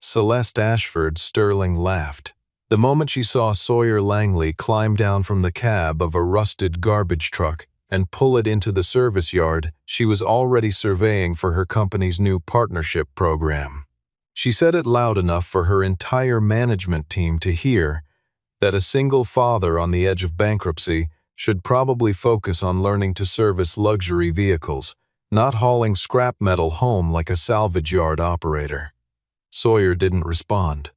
Celeste Ashford Sterling laughed. The moment she saw Sawyer Langley climb down from the cab of a rusted garbage truck and pull it into the service yard, she was already surveying for her company's new partnership program. She said it loud enough for her entire management team to hear that a single father on the edge of bankruptcy should probably focus on learning to service luxury vehicles, not hauling scrap metal home like a salvage yard operator. Sawyer didn't respond.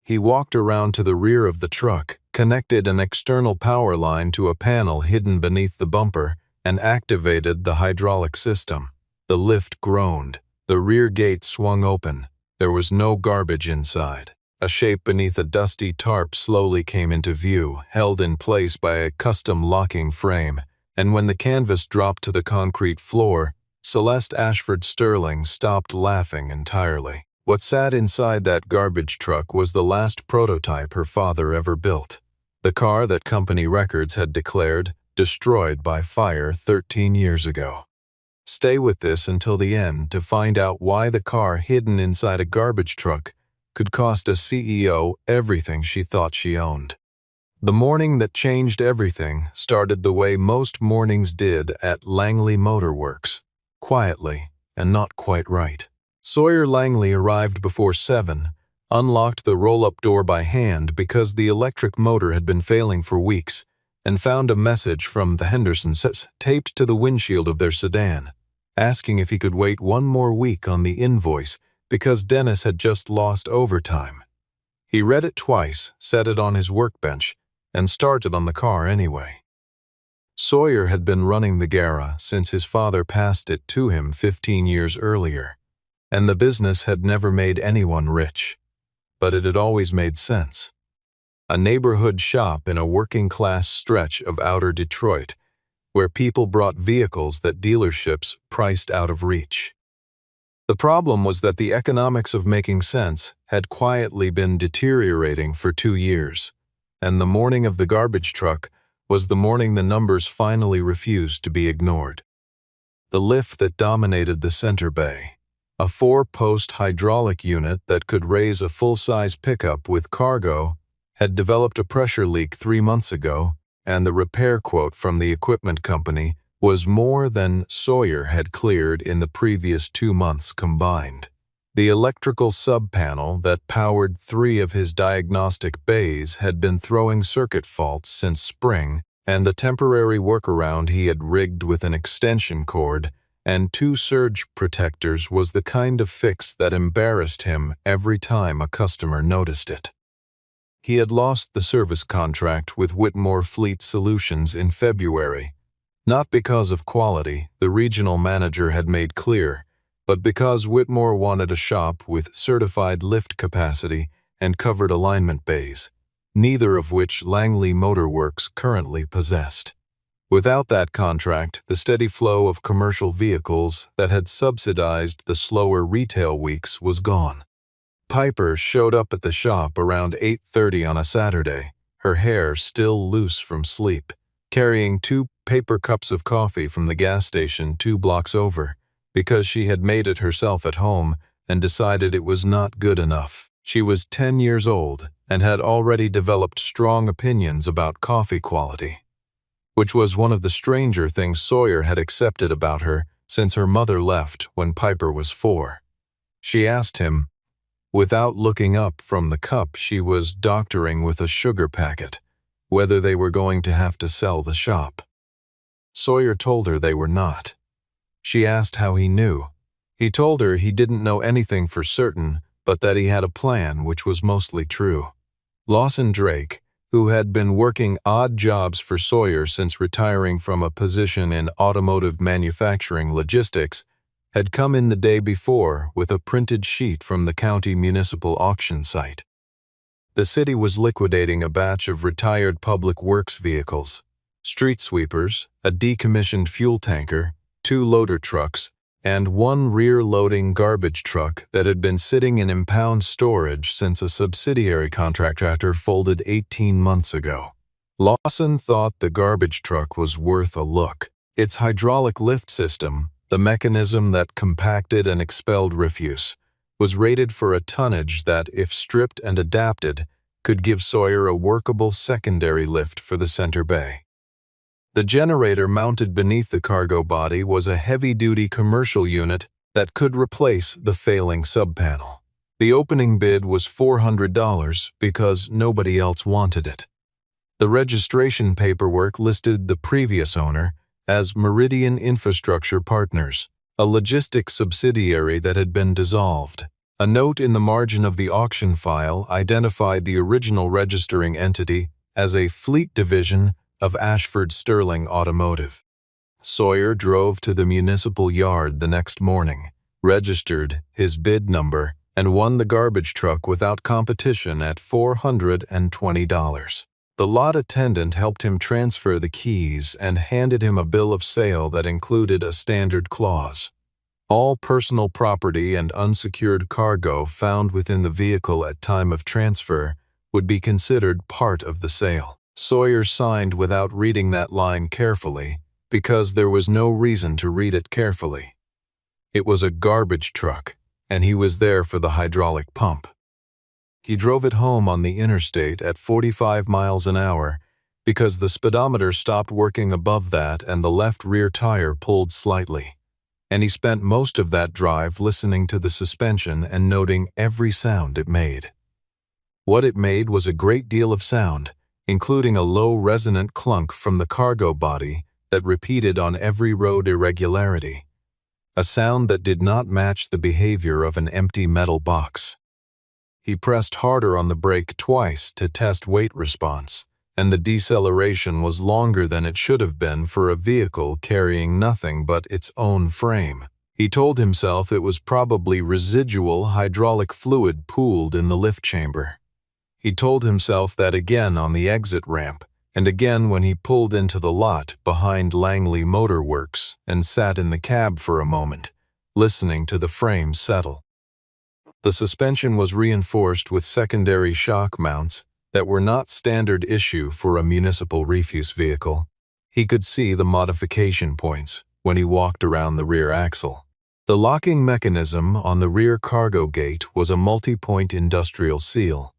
He walked around to the rear of the truck, connected an external power line to a panel hidden beneath the bumper, and activated the hydraulic system. The lift groaned. The rear gate swung open. There was no garbage inside. A shape beneath a dusty tarp slowly came into view, held in place by a custom locking frame, and when the canvas dropped to the concrete floor, Celeste Ashford Sterling stopped laughing entirely. What sat inside that garbage truck was the last prototype her father ever built. The car that company records had declared destroyed by fire 13 years ago. Stay with this until the end to find out why the car hidden inside a garbage truck could cost a CEO everything she thought she owned. The morning that changed everything started the way most mornings did at Langley Motor Works, quietly and not quite right. Sawyer Langley arrived before 7, unlocked the roll-up door by hand because the electric motor had been failing for weeks, and found a message from the Hendersons taped to the windshield of their sedan, asking if he could wait one more week on the invoice because Dennis had just lost overtime. He read it twice, set it on his workbench, and started on the car anyway. Sawyer had been running the Gara since his father passed it to him 15 years earlier, and the business had never made anyone rich, but it had always made sense. A neighborhood shop in a working-class stretch of outer Detroit, where people brought vehicles that dealerships priced out of reach. The problem was that the economics of making sense had quietly been deteriorating for 2 years, and the morning of the garbage truck was the morning the numbers finally refused to be ignored. The lift that dominated the center bay, a 4-post hydraulic unit that could raise a full-size pickup with cargo, had developed a pressure leak 3 months ago, and the repair quote from the equipment company was more than Sawyer had cleared in the previous 2 months combined. The electrical sub-panel that powered 3 of his diagnostic bays had been throwing circuit faults since spring, and the temporary workaround he had rigged with an extension cord and 2 surge protectors was the kind of fix that embarrassed him every time a customer noticed it. He had lost the service contract with Whitmore Fleet Solutions in February, not because of quality, the regional manager had made clear, but because Whitmore wanted a shop with certified lift capacity and covered alignment bays, neither of which Langley Motor Works currently possessed. Without that contract, the steady flow of commercial vehicles that had subsidized the slower retail weeks was gone. Piper showed up at the shop around 8:30 on a Saturday, her hair still loose from sleep, carrying 2 paper cups of coffee from the gas station 2 blocks over, because she had made it herself at home and decided it was not good enough. She was 10 years old and had already developed strong opinions about coffee quality, which was one of the stranger things Sawyer had accepted about her since her mother left when Piper was 4. She asked him, without looking up from the cup she was doctoring with a sugar packet, whether they were going to have to sell the shop. Sawyer told her they were not. She asked how he knew. He told her he didn't know anything for certain, but that he had a plan, which was mostly true. Lawson Drake, who had been working odd jobs for Sawyer since retiring from a position in automotive manufacturing logistics, had come in the day before with a printed sheet from the county municipal auction site. The city was liquidating a batch of retired public works vehicles, street sweepers, a decommissioned fuel tanker, 2 loader trucks, and 1 rear-loading garbage truck that had been sitting in impound storage since a subsidiary contractor folded 18 months ago. Lawson thought the garbage truck was worth a look. Its hydraulic lift system, the mechanism that compacted and expelled refuse, was rated for a tonnage that, if stripped and adapted, could give Sawyer a workable secondary lift for the center bay. The generator mounted beneath the cargo body was a heavy-duty commercial unit that could replace the failing subpanel. The opening bid was $400 because nobody else wanted it. The registration paperwork listed the previous owner as Meridian Infrastructure Partners, a logistics subsidiary that had been dissolved. A note in the margin of the auction file identified the original registering entity as a fleet division of Ashford Sterling Automotive. Sawyer drove to the municipal yard the next morning, registered his bid number, and won the garbage truck without competition at $420. The lot attendant helped him transfer the keys and handed him a bill of sale that included a standard clause. All personal property and unsecured cargo found within the vehicle at time of transfer would be considered part of the sale. Sawyer signed without reading that line carefully because there was no reason to read it carefully. It was a garbage truck, and he was there for the hydraulic pump. He drove it home on the interstate at 45 miles an hour because the speedometer stopped working above that and the left rear tire pulled slightly. And he spent most of that drive listening to the suspension and noting every sound it made. What it made was a great deal of sound, including a low resonant clunk from the cargo body that repeated on every road irregularity, a sound that did not match the behavior of an empty metal box. He pressed harder on the brake twice to test weight response, and the deceleration was longer than it should have been for a vehicle carrying nothing but its own frame. He told himself it was probably residual hydraulic fluid pooled in the lift chamber. He told himself that again on the exit ramp, and again when he pulled into the lot behind Langley Motor Works and sat in the cab for a moment, listening to the frame settle. The suspension was reinforced with secondary shock mounts that were not standard issue for a municipal refuse vehicle. He could see the modification points when he walked around the rear axle. The locking mechanism on the rear cargo gate was a multi-point industrial seal,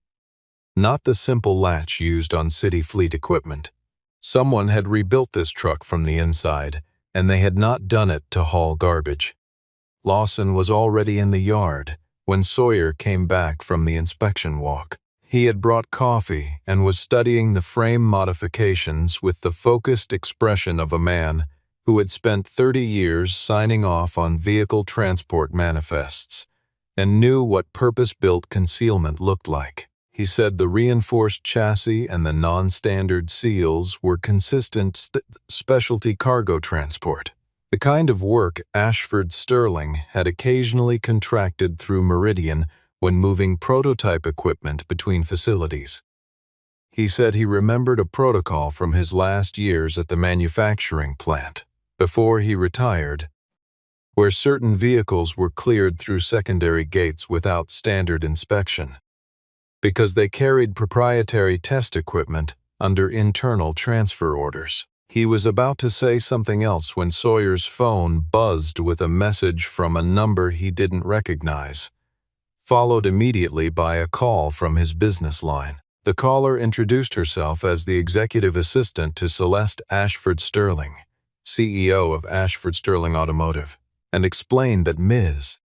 not the simple latch used on city fleet equipment. Someone had rebuilt this truck from the inside, and they had not done it to haul garbage. Lawson was already in the yard when Sawyer came back from the inspection walk. He had brought coffee and was studying the frame modifications with the focused expression of a man who had spent 30 years signing off on vehicle transport manifests and knew what purpose-built concealment looked like. He said the reinforced chassis and the non-standard seals were consistent specialty cargo transport, the kind of work Ashford Sterling had occasionally contracted through Meridian when moving prototype equipment between facilities. He said he remembered a protocol from his last years at the manufacturing plant, before he retired, where certain vehicles were cleared through secondary gates without standard inspection, because they carried proprietary test equipment under internal transfer orders. He was about to say something else when Sawyer's phone buzzed with a message from a number he didn't recognize, followed immediately by a call from his business line. The caller introduced herself as the executive assistant to Celeste Ashford Sterling, CEO of Ashford Sterling Automotive, and explained that Ms.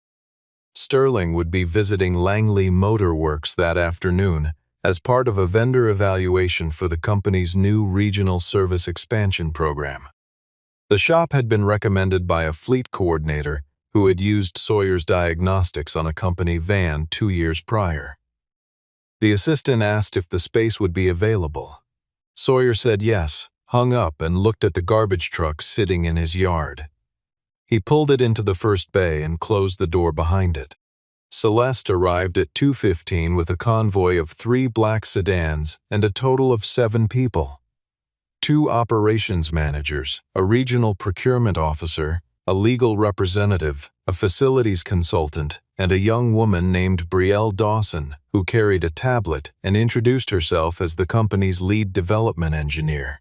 Sterling would be visiting Langley Motor Works that afternoon as part of a vendor evaluation for the company's new regional service expansion program. The shop had been recommended by a fleet coordinator who had used Sawyer's diagnostics on a company van 2 years prior. The assistant asked if the space would be available. Sawyer said yes, hung up, and looked at the garbage truck sitting in his yard. He pulled it into the first bay and closed the door behind it. Celeste arrived at 2:15 with a convoy of 3 black sedans and a total of 7 people. 2 operations managers, a regional procurement officer, a legal representative, a facilities consultant, and a young woman named Brielle Dawson, who carried a tablet and introduced herself as the company's lead development engineer.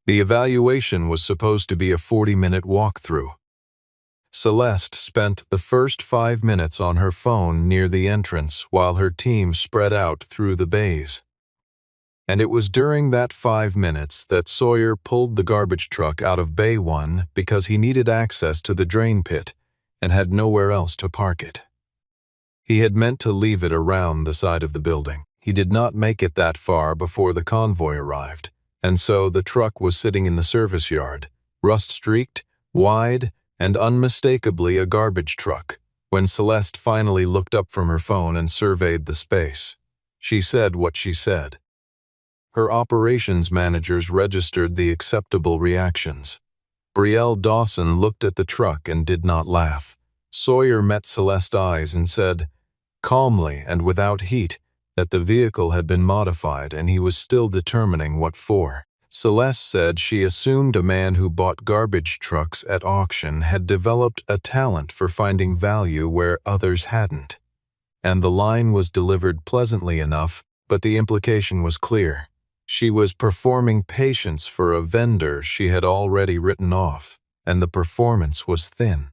The evaluation was supposed to be a 40-minute walkthrough. Celeste spent the first 5 minutes on her phone near the entrance while her team spread out through the bays. And it was during that 5 minutes that Sawyer pulled the garbage truck out of Bay 1 because he needed access to the drain pit and had nowhere else to park it. He had meant to leave it around the side of the building. He did not make it that far before the convoy arrived, and so the truck was sitting in the service yard, rust-streaked, wide, and unmistakably a garbage truck, when Celeste finally looked up from her phone and surveyed the space. She said what she said. Her operations managers registered the acceptable reactions. Brielle Dawson looked at the truck and did not laugh. Sawyer met Celeste's eyes and said, calmly and without heat, that the vehicle had been modified and he was still determining what for. Celeste said she assumed a man who bought garbage trucks at auction had developed a talent for finding value where others hadn't. And the line was delivered pleasantly enough, but the implication was clear. She was performing patience for a vendor she had already written off, and the performance was thin.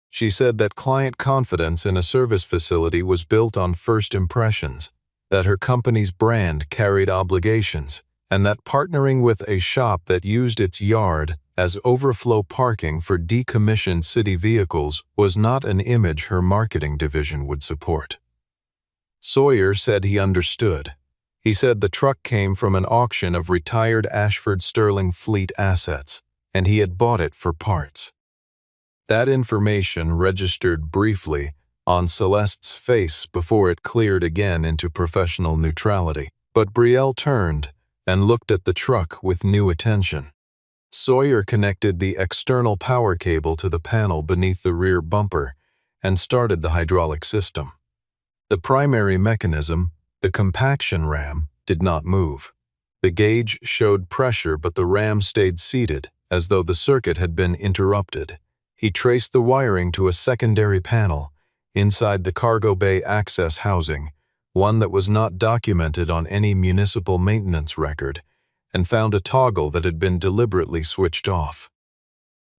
She said that client confidence in a service facility was built on first impressions, that her company's brand carried obligations, and that partnering with a shop that used its yard as overflow parking for decommissioned city vehicles was not an image her marketing division would support. Sawyer said he understood. He said the truck came from an auction of retired Ashford Sterling Fleet assets, and he had bought it for parts. That information registered briefly on Celeste's face before it cleared again into professional neutrality, but Brielle turned and looked at the truck with new attention. Sawyer connected the external power cable to the panel beneath the rear bumper and started the hydraulic system. The primary mechanism, the compaction ram, did not move. The gauge showed pressure, but the ram stayed seated, as though the circuit had been interrupted. He traced the wiring to a secondary panel inside the cargo bay access housing, one that was not documented on any municipal maintenance record, and found a toggle that had been deliberately switched off.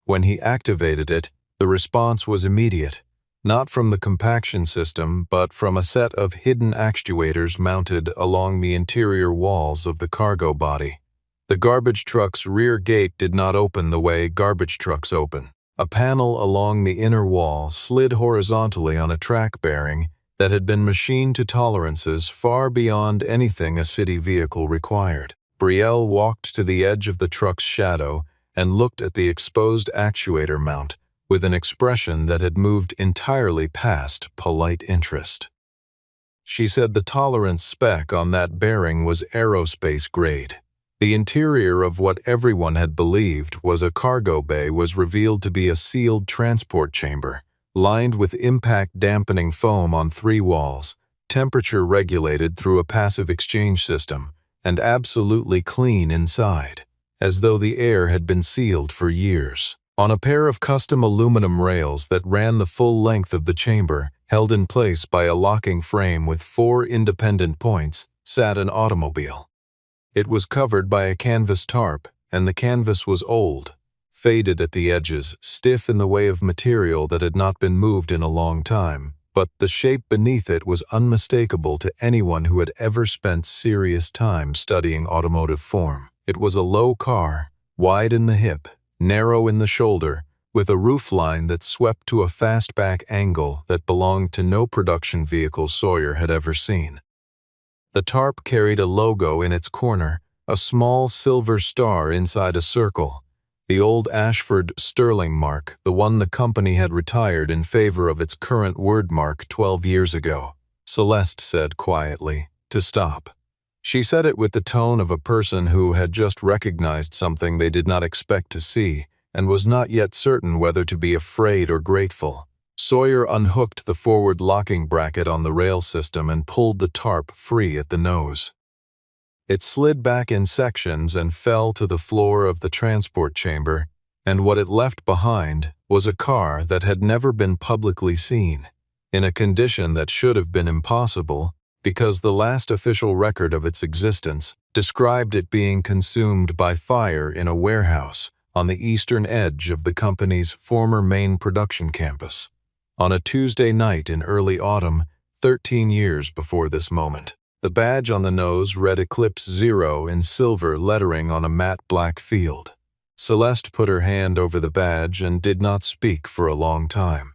When he activated it, the response was immediate, not from the compaction system, but from a set of hidden actuators mounted along the interior walls of the cargo body. The garbage truck's rear gate did not open the way garbage trucks open. A panel along the inner wall slid horizontally on a track bearing that had been machined to tolerances far beyond anything a city vehicle required. Brielle walked to the edge of the truck's shadow and looked at the exposed actuator mount with an expression that had moved entirely past polite interest. She said the tolerance spec on that bearing was aerospace grade. The interior of what everyone had believed was a cargo bay was revealed to be a sealed transport chamber, lined with impact-dampening foam on 3 walls, temperature regulated through a passive exchange system, and absolutely clean inside, as though the air had been sealed for years. On a pair of custom aluminum rails that ran the full length of the chamber, held in place by a locking frame with 4 independent points, sat an automobile. It was covered by a canvas tarp, and the canvas was old, faded at the edges, stiff in the way of material that had not been moved in a long time, but the shape beneath it was unmistakable to anyone who had ever spent serious time studying automotive form. It was a low car, wide in the hip, narrow in the shoulder, with a roofline that swept to a fastback angle that belonged to no production vehicle Sawyer had ever seen. The tarp carried a logo in its corner, a small silver star inside a circle, the old Ashford Sterling mark, the one the company had retired in favor of its current word mark 12 years ago. Celeste said quietly, to stop. She said it with the tone of a person who had just recognized something they did not expect to see and was not yet certain whether to be afraid or grateful. Sawyer unhooked the forward locking bracket on the rail system and pulled the tarp free at the nose. It slid back in sections and fell to the floor of the transport chamber, and what it left behind was a car that had never been publicly seen, in a condition that should have been impossible because the last official record of its existence described it being consumed by fire in a warehouse on the eastern edge of the company's former main production campus, on a Tuesday night in early autumn, 13 years before this moment. The badge on the nose read Eclipse 0 in silver lettering on a matte black field. Celeste put her hand over the badge and did not speak for a long time.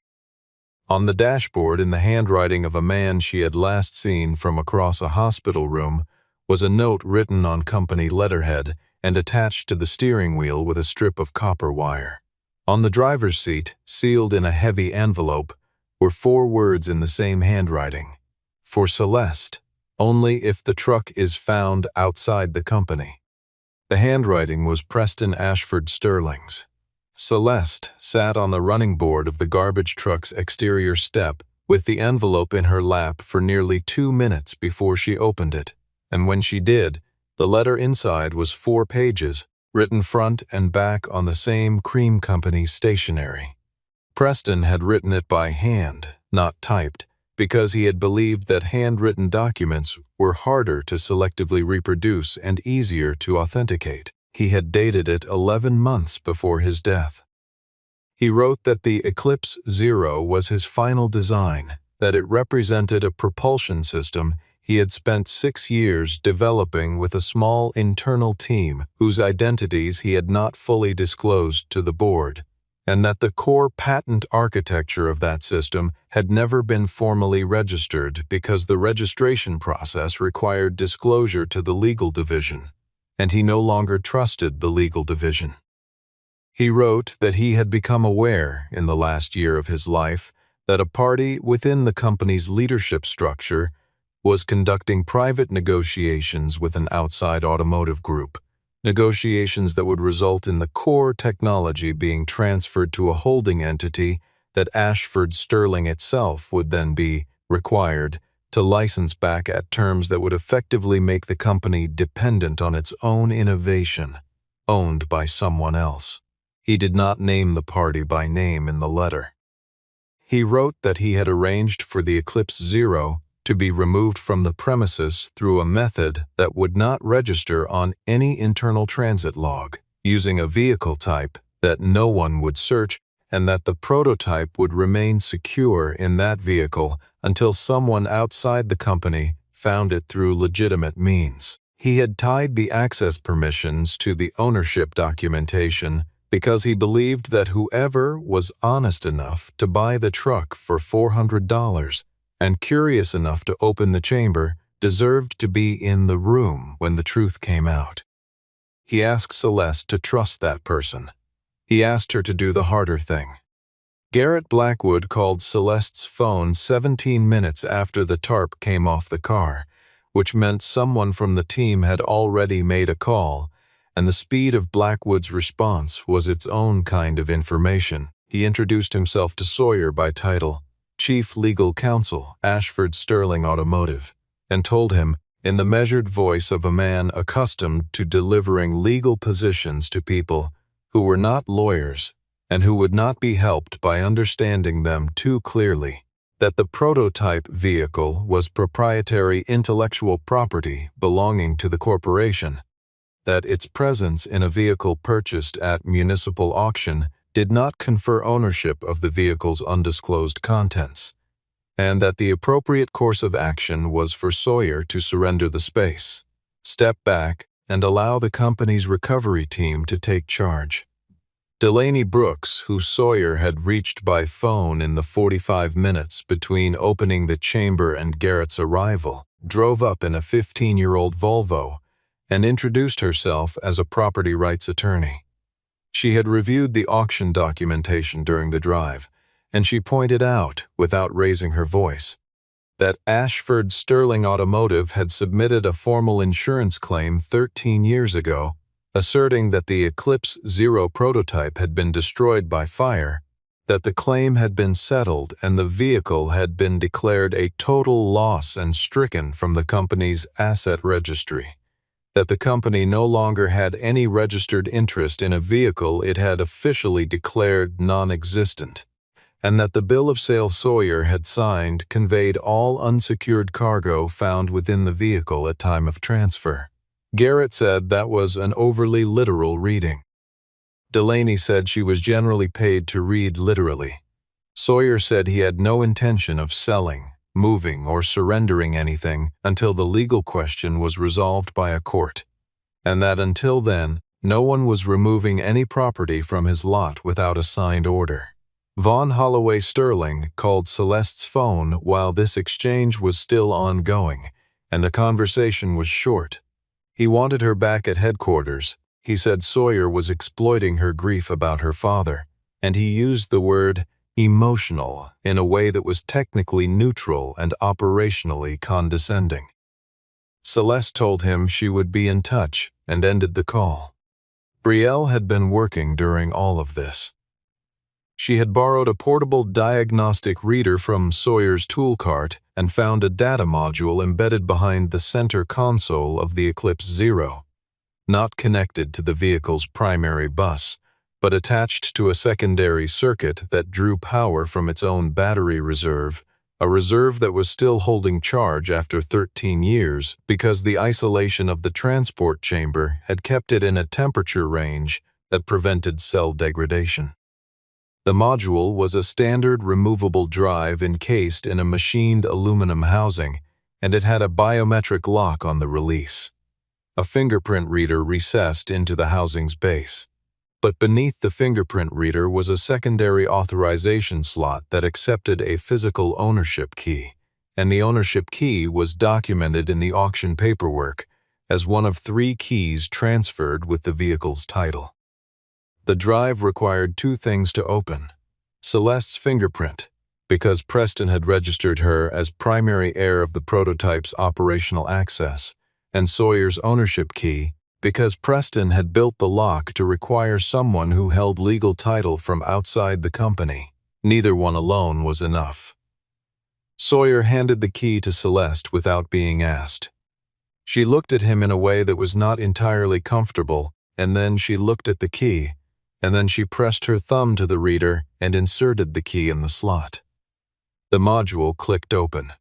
On the dashboard, in the handwriting of a man she had last seen from across a hospital room, was a note written on company letterhead and attached to the steering wheel with a strip of copper wire. On the driver's seat, sealed in a heavy envelope, were 4 words in the same handwriting. For Celeste, only if the truck is found outside the company. The handwriting was Preston Ashford Sterling's. Celeste sat on the running board of the garbage truck's exterior step with the envelope in her lap for nearly 2 minutes before she opened it, and when she did, the letter inside was 4 pages, written front and back on the same cream company stationery. Preston had written it by hand, not typed, because he had believed that handwritten documents were harder to selectively reproduce and easier to authenticate. He had dated it 11 months before his death. He wrote that the Eclipse 0 was his final design, that it represented a propulsion system he had spent 6 years developing with a small internal team whose identities he had not fully disclosed to the board, and that the core patent architecture of that system had never been formally registered because the registration process required disclosure to the legal division, and he no longer trusted the legal division. He wrote that he had become aware in the last year of his life that a party within the company's leadership structure was conducting private negotiations with an outside automotive group, negotiations that would result in the core technology being transferred to a holding entity that Ashford Sterling itself would then be required to license back at terms that would effectively make the company dependent on its own innovation, owned by someone else. He did not name the party by name in the letter. He wrote that he had arranged for the Eclipse 0 to be removed from the premises through a method that would not register on any internal transit log, using a vehicle type that no one would search, and that the prototype would remain secure in that vehicle until someone outside the company found it through legitimate means. He had tied the access permissions to the ownership documentation because he believed that whoever was honest enough to buy the truck for $400 and curious enough to open the chamber deserved to be in the room when the truth came out. He asked Celeste to trust that person. He asked her to do the harder thing. Garrett Blackwood called Celeste's phone 17 minutes after the tarp came off the car, which meant someone from the team had already made a call, and the speed of Blackwood's response was its own kind of information. He introduced himself to Sawyer by title, Chief Legal Counsel, Ashford Sterling Automotive, and told him, in the measured voice of a man accustomed to delivering legal positions to people who were not lawyers and who would not be helped by understanding them too clearly, that the prototype vehicle was proprietary intellectual property belonging to the corporation, that its presence in a vehicle purchased at municipal auction did not confer ownership of the vehicle's undisclosed contents, and that the appropriate course of action was for Sawyer to surrender the space, step back, and allow the company's recovery team to take charge. Delaney Brooks, who Sawyer had reached by phone in the 45 minutes between opening the chamber and Garrett's arrival, drove up in a 15-year-old Volvo and introduced herself as a property rights attorney. She had reviewed the auction documentation during the drive, and she pointed out, without raising her voice, that Ashford Sterling Automotive had submitted a formal insurance claim 13 years ago, asserting that the Eclipse 0 prototype had been destroyed by fire, that the claim had been settled and the vehicle had been declared a total loss and stricken from the company's asset registry, that the company no longer had any registered interest in a vehicle it had officially declared non-existent, and that the bill of sale Sawyer had signed conveyed all unsecured cargo found within the vehicle at time of transfer. Garrett said that was an overly literal reading. Delaney said she was generally paid to read literally. Sawyer said he had no intention of selling, moving, or surrendering anything until the legal question was resolved by a court, and that until then, no one was removing any property from his lot without a signed order. Vaughn Holloway Sterling called Celeste's phone while this exchange was still ongoing, and the conversation was short. He wanted her back at headquarters. He said Sawyer was exploiting her grief about her father, and he used the word emotional in a way that was technically neutral and operationally condescending. Celeste told him she would be in touch and ended the call. Brielle had been working during all of this. She had borrowed a portable diagnostic reader from Sawyer's tool cart and found a data module embedded behind the center console of the Eclipse Zero, not connected to the vehicle's primary bus, but attached to a secondary circuit that drew power from its own battery reserve, a reserve that was still holding charge after 13 years because the isolation of the transport chamber had kept it in a temperature range that prevented cell degradation. The module was a standard removable drive encased in a machined aluminum housing, and it had a biometric lock on the release. A fingerprint reader recessed into the housing's base. But beneath the fingerprint reader was a secondary authorization slot that accepted a physical ownership key, and the ownership key was documented in the auction paperwork as one of 3 keys transferred with the vehicle's title. The drive required 2 things to open: Celeste's fingerprint, because Preston had registered her as primary heir of the prototype's operational access, and Sawyer's ownership key, because Preston had built the lock to require someone who held legal title from outside the company. Neither one alone was enough. Sawyer handed the key to Celeste without being asked. She looked at him in a way that was not entirely comfortable, and then she looked at the key, and then she pressed her thumb to the reader and inserted the key in the slot. The module clicked open.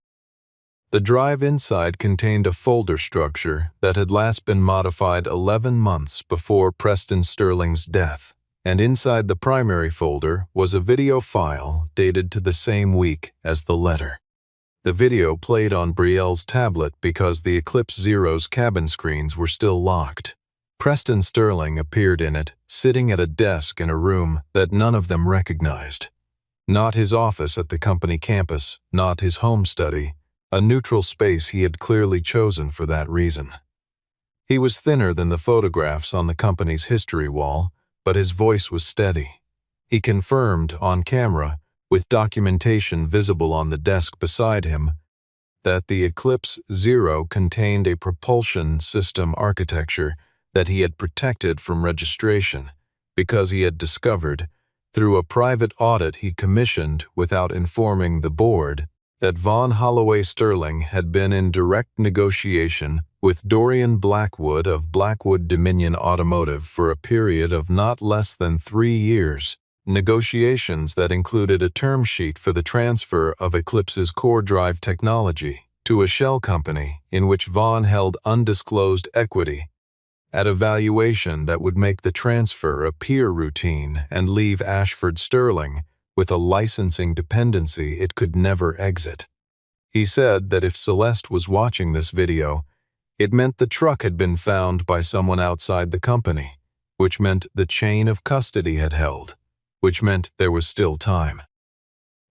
The drive inside contained a folder structure that had last been modified 11 months before Preston Sterling's death, and inside the primary folder was a video file dated to the same week as the letter. The video played on Brielle's tablet because the Eclipse Zero's cabin screens were still locked. Preston Sterling appeared in it, sitting at a desk in a room that none of them recognized. Not his office at the company campus, not his home study, a neutral space he had clearly chosen for that reason. He was thinner than the photographs on the company's history wall, but his voice was steady. He confirmed, on camera, with documentation visible on the desk beside him, that the Eclipse Zero contained a propulsion system architecture that he had protected from registration because he had discovered, through a private audit he commissioned without informing the board, that Vaughn Holloway Sterling had been in direct negotiation with Dorian Blackwood of Blackwood Dominion Automotive for a period of not less than 3 years, negotiations that included a term sheet for the transfer of Eclipse's core drive technology to a shell company in which Vaughn held undisclosed equity, at a valuation that would make the transfer appear routine and leave Ashford Sterling with a licensing dependency it could never exit. He said that if Celeste was watching this video, it meant the truck had been found by someone outside the company, which meant the chain of custody had held, which meant there was still time.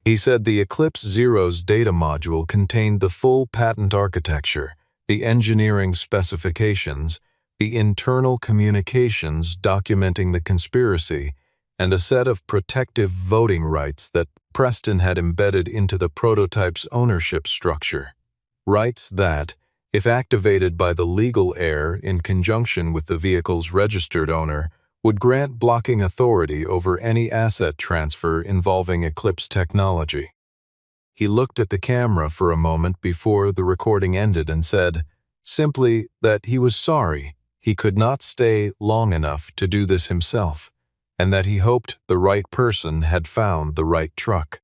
He said the Eclipse Zero's data module contained the full patent architecture, the engineering specifications, the internal communications documenting the conspiracy, and a set of protective voting rights that Preston had embedded into the prototype's ownership structure. Rights that, if activated by the legal heir in conjunction with the vehicle's registered owner, would grant blocking authority over any asset transfer involving Eclipse technology. He looked at the camera for a moment before the recording ended and said, simply, that he was sorry he could not stay long enough to do this himself, and that he hoped the right person had found the right truck.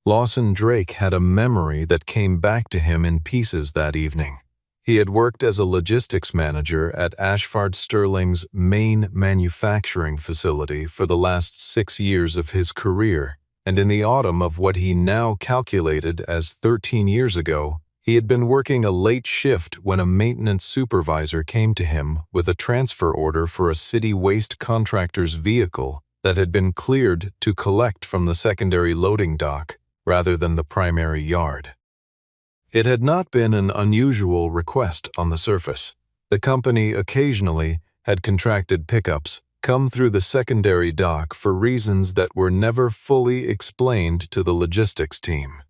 Lawson Drake had a memory that came back to him in pieces that evening. He had worked as a logistics manager at Ashford Sterling's main manufacturing facility for the last 6 years of his career, and in the autumn of what he now calculated as 13 years ago, he had been working a late shift when a maintenance supervisor came to him with a transfer order for a city waste contractor's vehicle that had been cleared to collect from the secondary loading dock rather than the primary yard. It had not been an unusual request on the surface. The company occasionally had contracted pickups come through the secondary dock for reasons that were never fully explained to the logistics team.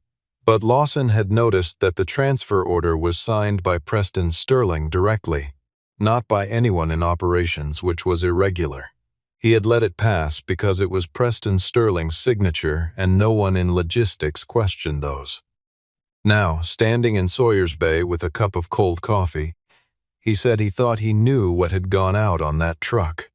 But Lawson had noticed that the transfer order was signed by Preston Sterling directly, not by anyone in operations, which was irregular. He had let it pass because it was Preston Sterling's signature and no one in logistics questioned those. Now, standing in Sawyer's Bay with a cup of cold coffee, he said he thought he knew what had gone out on that truck.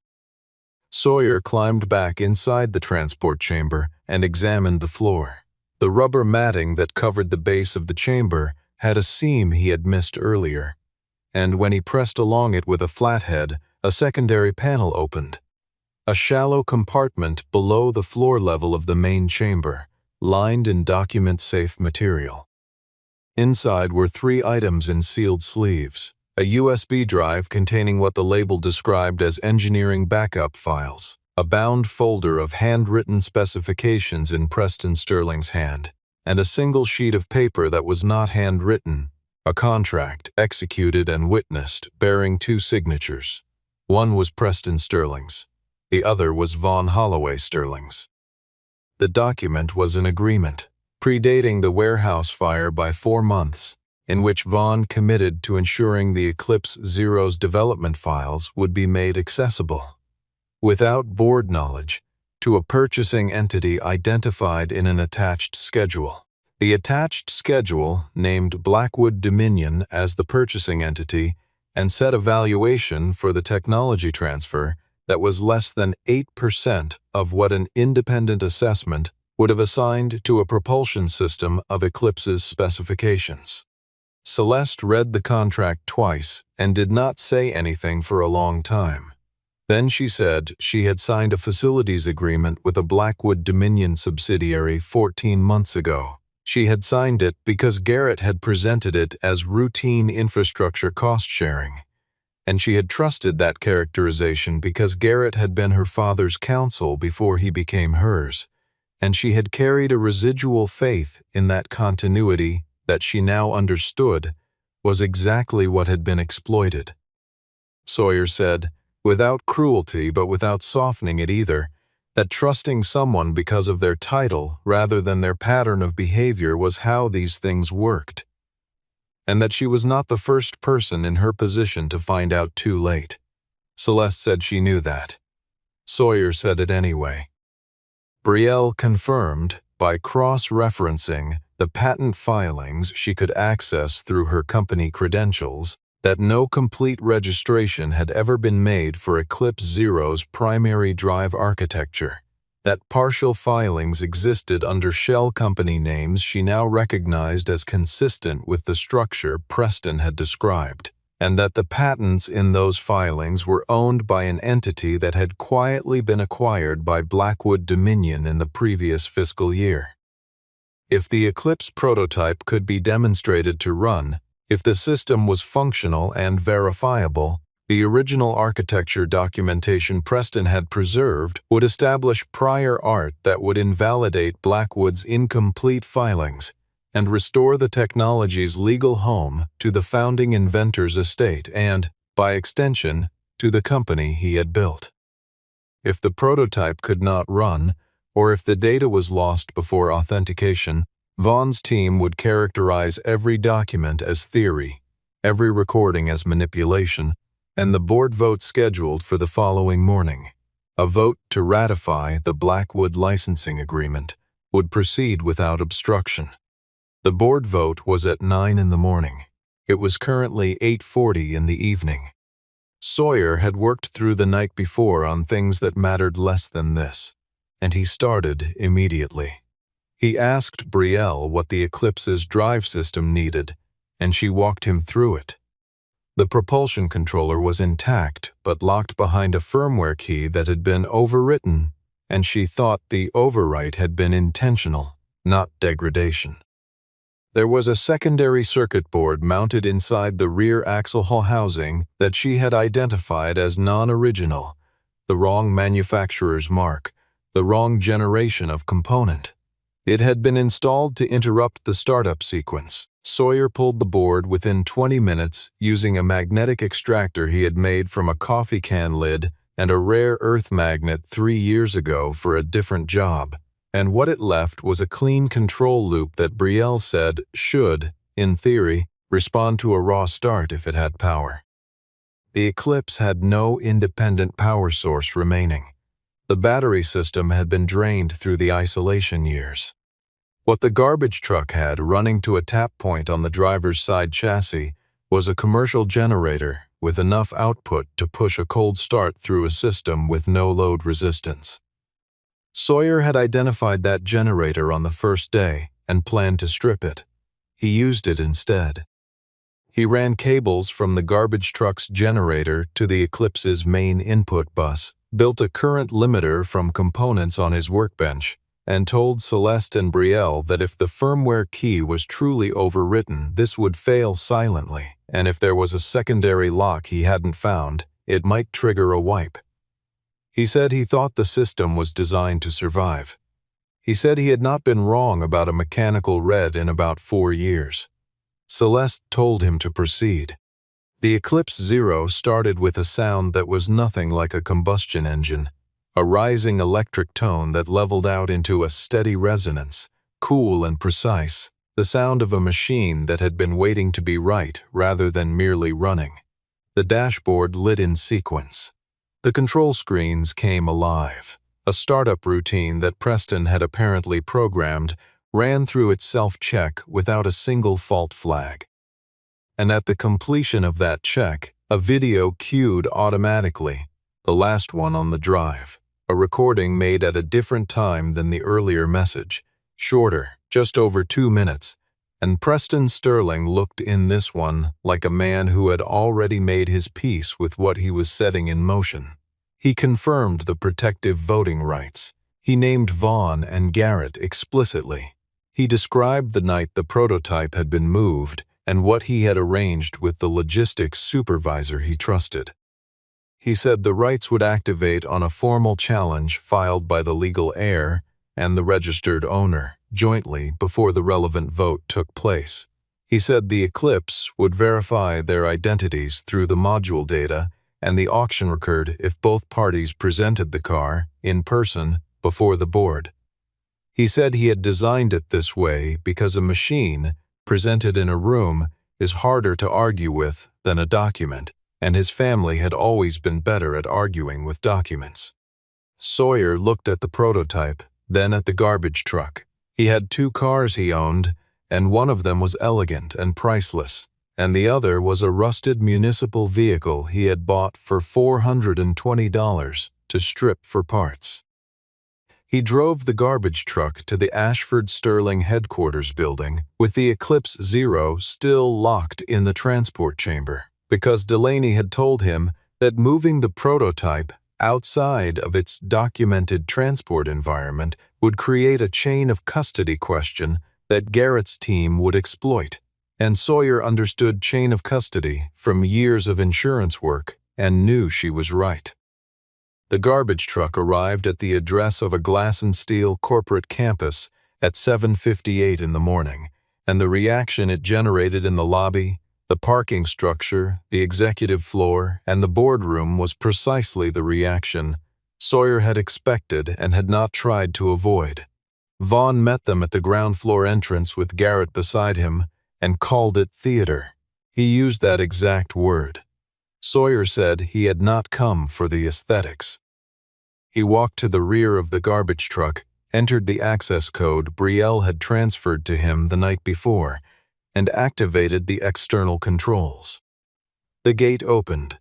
Sawyer climbed back inside the transport chamber and examined the floor. The rubber matting that covered the base of the chamber had a seam he had missed earlier, and when he pressed along it with a flathead, a secondary panel opened. A shallow compartment below the floor level of the main chamber, lined in document-safe material. Inside were 3 items in sealed sleeves, a USB drive containing what the label described as engineering backup files, a bound folder of handwritten specifications in Preston Sterling's hand, and a single sheet of paper that was not handwritten, a contract executed and witnessed bearing 2 signatures. One was Preston Sterling's, the other was Vaughn Holloway Sterling's. The document was an agreement, predating the warehouse fire by 4 months, in which Vaughn committed to ensuring the Eclipse Zero's development files would be made accessible, without board knowledge, to a purchasing entity identified in an attached schedule. The attached schedule named Blackwood Dominion as the purchasing entity and set a valuation for the technology transfer that was less than 8% of what an independent assessment would have assigned to a propulsion system of Eclipse's specifications. Celeste read the contract twice and did not say anything for a long time. Then she said she had signed a facilities agreement with a Blackwood Dominion subsidiary 14 months ago. She had signed it because Garrett had presented it as routine infrastructure cost sharing, and she had trusted that characterization because Garrett had been her father's counsel before he became hers, and she had carried a residual faith in that continuity that she now understood was exactly what had been exploited. Sawyer said, without cruelty but without softening it either, that trusting someone because of their title rather than their pattern of behavior was how these things worked, and that she was not the first person in her position to find out too late. Celeste said she knew that. Sawyer said it anyway. Brielle confirmed, by cross-referencing the patent filings she could access through her company credentials, that no complete registration had ever been made for Eclipse Zero's primary drive architecture, that partial filings existed under shell company names she now recognized as consistent with the structure Preston had described, and that the patents in those filings were owned by an entity that had quietly been acquired by Blackwood Dominion in the previous fiscal year. If the Eclipse prototype could be demonstrated to run, if the system was functional and verifiable, the original architecture documentation Preston had preserved would establish prior art that would invalidate Blackwood's incomplete filings and restore the technology's legal home to the founding inventor's estate and, by extension, to the company he had built. If the prototype could not run, or if the data was lost before authentication, Vaughn's team would characterize every document as theory, every recording as manipulation, and the board vote scheduled for the following morning. A vote to ratify the Blackwood licensing agreement would proceed without obstruction. The board vote was at 9 in the morning. It was currently 8:40 in the evening. Sawyer had worked through the night before on things that mattered less than this, and he started immediately. He asked Brielle what the Eclipse's drive system needed, and she walked him through it. The propulsion controller was intact but locked behind a firmware key that had been overwritten, and she thought the overwrite had been intentional, not degradation. There was a secondary circuit board mounted inside the rear axle hull housing that she had identified as non-original, the wrong manufacturer's mark, the wrong generation of component. It had been installed to interrupt the startup sequence. Sawyer pulled the board within 20 minutes using a magnetic extractor he had made from a coffee can lid and a rare earth magnet 3 years ago for a different job. And what it left was a clean control loop that Brielle said should, in theory, respond to a raw start if it had power. The Eclipse had no independent power source remaining. The battery system had been drained through the isolation years. What the garbage truck had running to a tap point on the driver's side chassis was a commercial generator with enough output to push a cold start through a system with no load resistance. Sawyer had identified that generator on the first day and planned to strip it. He used it instead. He ran cables from the garbage truck's generator to the Eclipse's main input bus, built a current limiter from components on his workbench, and told Celeste and Brielle that if the firmware key was truly overwritten, this would fail silently, and if there was a secondary lock he hadn't found, it might trigger a wipe. He said he thought the system was designed to survive. He said he had not been wrong about a mechanical red in about 4 years. Celeste told him to proceed. The Eclipse Zero started with a sound that was nothing like a combustion engine, a rising electric tone that leveled out into a steady resonance, cool and precise, the sound of a machine that had been waiting to be right rather than merely running. The dashboard lit in sequence. The control screens came alive. A startup routine that Preston had apparently programmed ran through its self-check without a single fault flag. And at the completion of that check, a video cued automatically, the last one on the drive, a recording made at a different time than the earlier message, shorter, just over 2 minutes, and Preston Sterling looked in this one like a man who had already made his peace with what he was setting in motion. He confirmed the protective voting rights. He named Vaughn and Garrett explicitly. He described the night the prototype had been moved and what he had arranged with the logistics supervisor he trusted. He said the rights would activate on a formal challenge filed by the legal heir and the registered owner, jointly before the relevant vote took place. He said the Eclipse would verify their identities through the module data and the auction record if both parties presented the car, in person, before the board. He said he had designed it this way because a machine, presented in a room, is harder to argue with than a document, and his family had always been better at arguing with documents. Sawyer looked at the prototype, then at the garbage truck. He had 2 cars he owned, and one of them was elegant and priceless, and the other was a rusted municipal vehicle he had bought for $420 to strip for parts. He drove the garbage truck to the Ashford Sterling headquarters building with the Eclipse Zero still locked in the transport chamber, because Delaney had told him that moving the prototype outside of its documented transport environment would create a chain of custody question that Garrett's team would exploit. And Sawyer understood chain of custody from years of insurance work and knew she was right. The garbage truck arrived at the address of a Glass and Steel corporate campus at 7:58 in the morning, and the reaction it generated in the lobby, the parking structure, the executive floor, and the boardroom was precisely the reaction Sawyer had expected and had not tried to avoid. Vaughn met them at the ground floor entrance with Garrett beside him and called it theater. He used that exact word. Sawyer said he had not come for the aesthetics. He walked to the rear of the garbage truck, entered the access code Brielle had transferred to him the night before, and activated the external controls. The gate opened.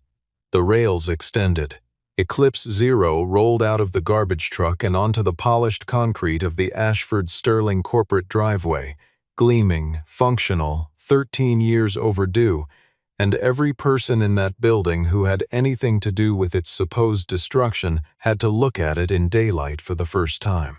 The rails extended. Eclipse Zero rolled out of the garbage truck and onto the polished concrete of the Ashford Sterling corporate driveway, gleaming, functional, 13 years overdue, and every person in that building who had anything to do with its supposed destruction had to look at it in daylight for the first time.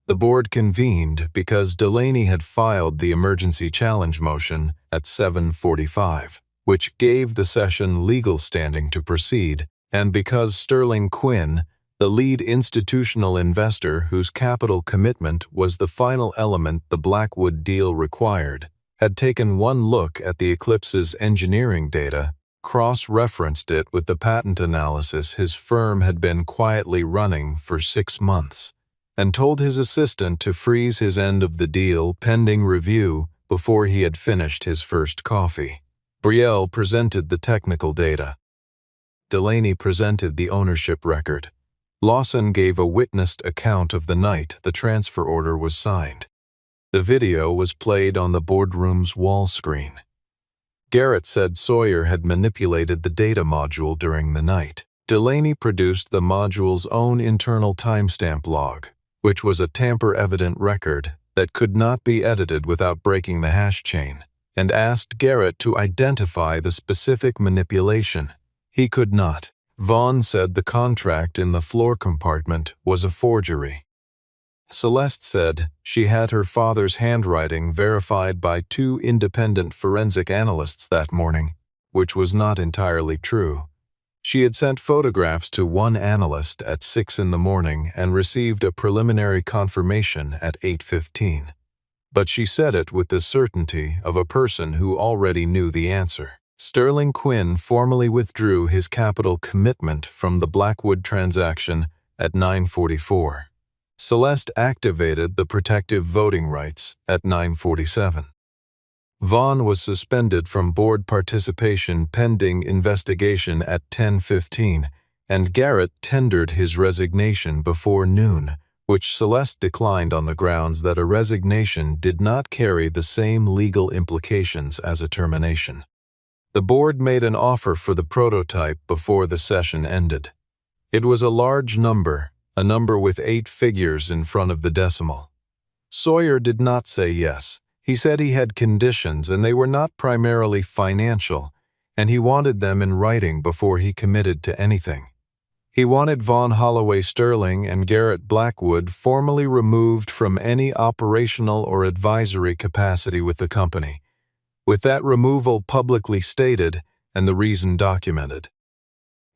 The board convened because Delaney had filed the emergency challenge motion at 7:45, which gave the session legal standing to proceed, and because Sterling Quinn, the lead institutional investor whose capital commitment was the final element the Blackwood deal required, had taken one look at the Eclipse's engineering data, cross-referenced it with the patent analysis his firm had been quietly running for 6 months, and told his assistant to freeze his end of the deal pending review before he had finished his first coffee. Brielle presented the technical data. Delaney presented the ownership record. Lawson gave a witnessed account of the night the transfer order was signed. The video was played on the boardroom's wall screen. Garrett said Sawyer had manipulated the data module during the night. Delaney produced the module's own internal timestamp log, which was a tamper-evident record that could not be edited without breaking the hash chain, and asked Garrett to identify the specific manipulation. He could not. Vaughn said the contract in the floor compartment was a forgery. Celeste said she had her father's handwriting verified by 2 independent forensic analysts that morning, which was not entirely true. She had sent photographs to one analyst at 6 in the morning and received a preliminary confirmation at 8:15. But she said it with the certainty of a person who already knew the answer. Sterling Quinn formally withdrew his capital commitment from the Blackwood transaction at 9:44. Celeste activated the protective voting rights at 9:47. Vaughn was suspended from board participation pending investigation at 10:15, and Garrett tendered his resignation before noon, which Celeste declined on the grounds that a resignation did not carry the same legal implications as a termination. The board made an offer for the prototype before the session ended. It was a large number, a number with 8 figures in front of the decimal. Sawyer did not say yes. He said he had conditions and they were not primarily financial, and he wanted them in writing before he committed to anything. He wanted Vaughn Holloway Sterling and Garrett Blackwood formally removed from any operational or advisory capacity with the company, with that removal publicly stated and the reason documented.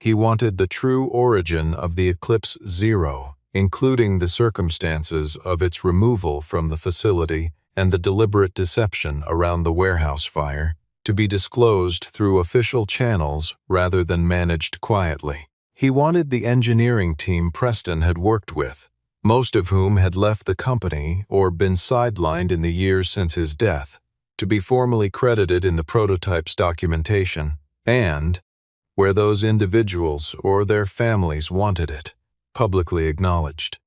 He wanted the true origin of the Eclipse Zero, including the circumstances of its removal from the facility and the deliberate deception around the warehouse fire, to be disclosed through official channels rather than managed quietly. He wanted the engineering team Preston had worked with, most of whom had left the company or been sidelined in the years since his death, to be formally credited in the prototype's documentation, and, where those individuals or their families wanted it, publicly acknowledged.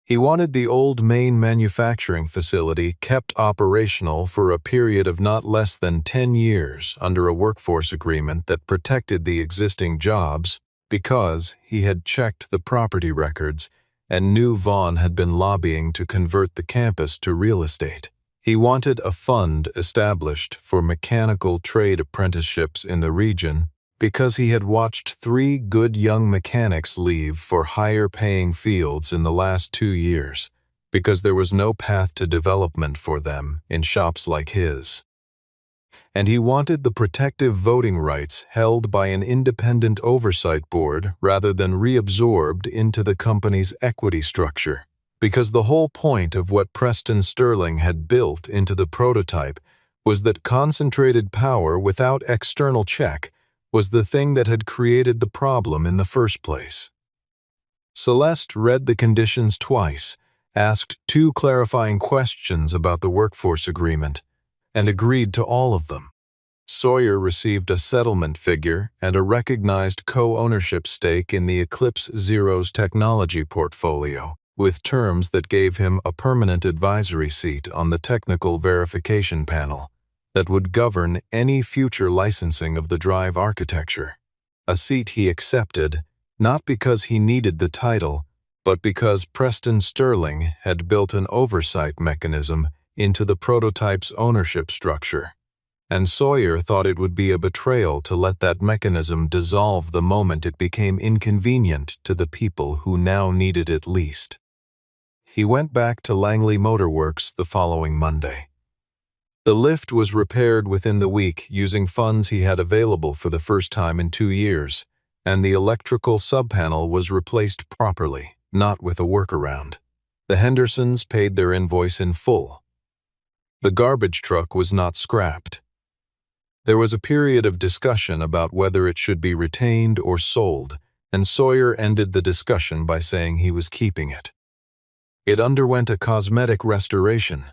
He wanted the old main manufacturing facility kept operational for a period of not less than 10 years under a workforce agreement that protected the existing jobs because he had checked the property records and knew Vaughn had been lobbying to convert the campus to real estate. He wanted a fund established for mechanical trade apprenticeships in the region because he had watched 3 good young mechanics leave for higher-paying fields in the last 2 years, because there was no path to development for them in shops like his. And he wanted the protective voting rights held by an independent oversight board rather than reabsorbed into the company's equity structure, because the whole point of what Preston Sterling had built into the prototype was that concentrated power without external check was the thing that had created the problem in the first place. Celeste read the conditions twice, asked 2 clarifying questions about the workforce agreement, and agreed to all of them. Sawyer received a settlement figure and a recognized co-ownership stake in the Eclipse Zero's technology portfolio, with terms that gave him a permanent advisory seat on the technical verification panel that would govern any future licensing of the drive architecture, a seat he accepted not because he needed the title, but because Preston Sterling had built an oversight mechanism into the prototype's ownership structure, and Sawyer thought it would be a betrayal to let that mechanism dissolve the moment it became inconvenient to the people who now needed it least. He went back to Langley Motor Works the following Monday. The lift was repaired within the week using funds he had available for the first time in 2 years, and the electrical subpanel was replaced properly, not with a workaround. The Hendersons paid their invoice in full. The garbage truck was not scrapped. There was a period of discussion about whether it should be retained or sold, and Sawyer ended the discussion by saying he was keeping it. It underwent a cosmetic restoration.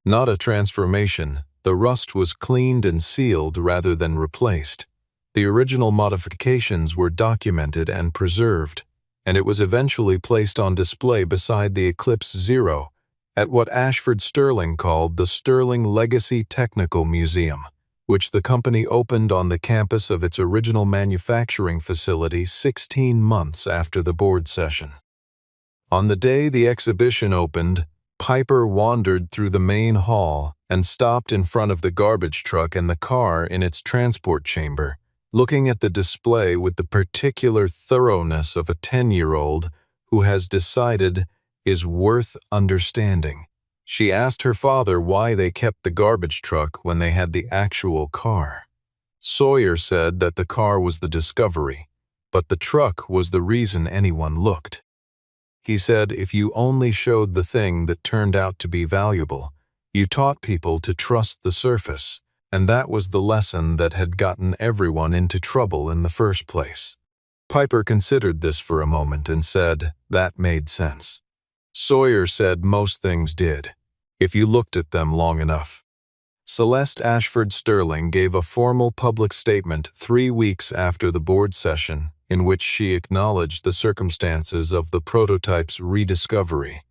Not a transformation, the rust was cleaned and sealed rather than replaced. The original modifications were documented and preserved, and it was eventually placed on display beside the Eclipse Zero at what Ashford Sterling called the Sterling Legacy Technical Museum, which the company opened on the campus of its original manufacturing facility 16 months after the board session. On the day the exhibition opened, Piper wandered through the main hall and stopped in front of the garbage truck and the car in its transport chamber, looking at the display with the particular thoroughness of a 10-year-old who has decided is worth understanding. She asked her father why they kept the garbage truck when they had the actual car. Sawyer said that the car was the discovery, but the truck was the reason anyone looked. He said if you only showed the thing that turned out to be valuable, you taught people to trust the surface, and that was the lesson that had gotten everyone into trouble in the first place. Piper considered this for a moment and said that made sense. Sawyer said most things did, if you looked at them long enough. Celeste Ashford Sterling gave a formal public statement 3 weeks after the board session in which she acknowledged the circumstances of the prototype's rediscovery,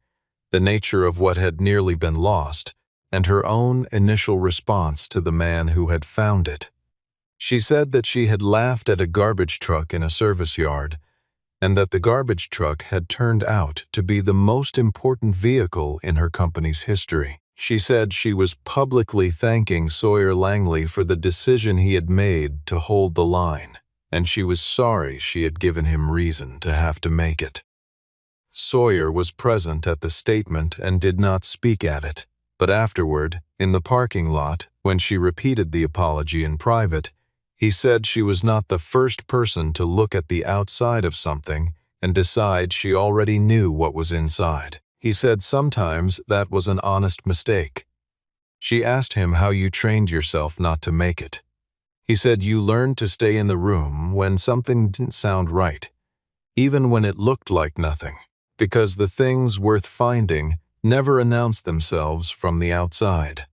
the nature of what had nearly been lost, and her own initial response to the man who had found it. She said that she had laughed at a garbage truck in a service yard, and that the garbage truck had turned out to be the most important vehicle in her company's history. She said she was publicly thanking Sawyer Langley for the decision he had made to hold the line, and she was sorry she had given him reason to have to make it. Sawyer was present at the statement and did not speak at it, but afterward, in the parking lot, when she repeated the apology in private, he said she was not the first person to look at the outside of something and decide she already knew what was inside. He said sometimes that was an honest mistake. She asked him how you trained yourself not to make it. He said you learned to stay in the room when something didn't sound right, even when it looked like nothing, because the things worth finding never announce themselves from the outside.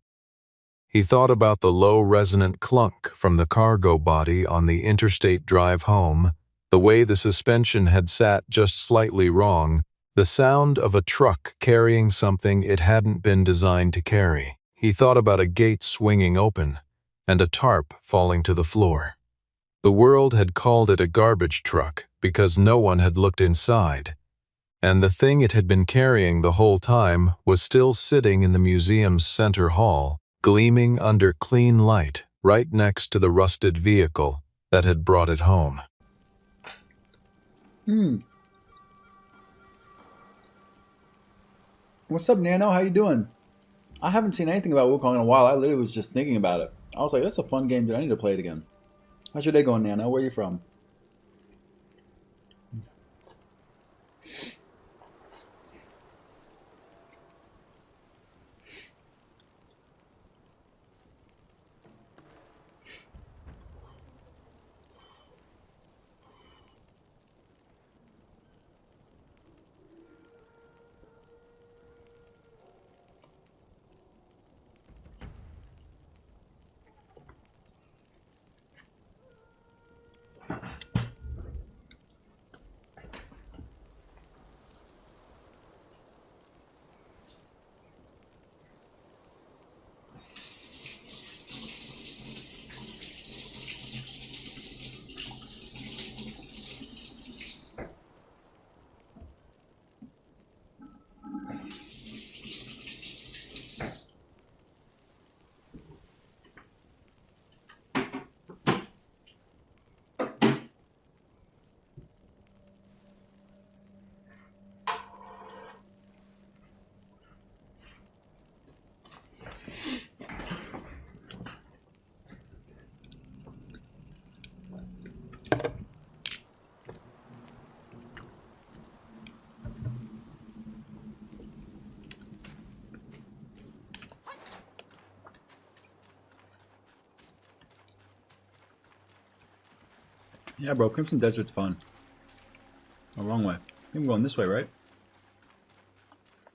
He thought about the low resonant clunk from the cargo body on the interstate drive home, the way the suspension had sat just slightly wrong, the sound of a truck carrying something it hadn't been designed to carry. He thought about a gate swinging open and a tarp falling to the floor. The world had called it a garbage truck because no one had looked inside, and the thing it had been carrying the whole time was still sitting in the museum's center hall, gleaming under clean light right next to the rusted vehicle that had brought it home. What's up, Nano? How you doing? I haven't seen anything about Wukong in a while. I literally was just thinking about it. I was like, that's a fun game, dude. I need to play it again. How's your day going, Nano? Where are you from? Yeah, bro, Crimson Desert's fun. Oh, wrong way. I'm going this way, right?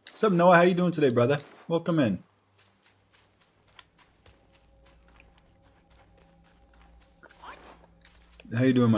What's up, Noah? How you doing today, brother? Welcome in. How you doing, my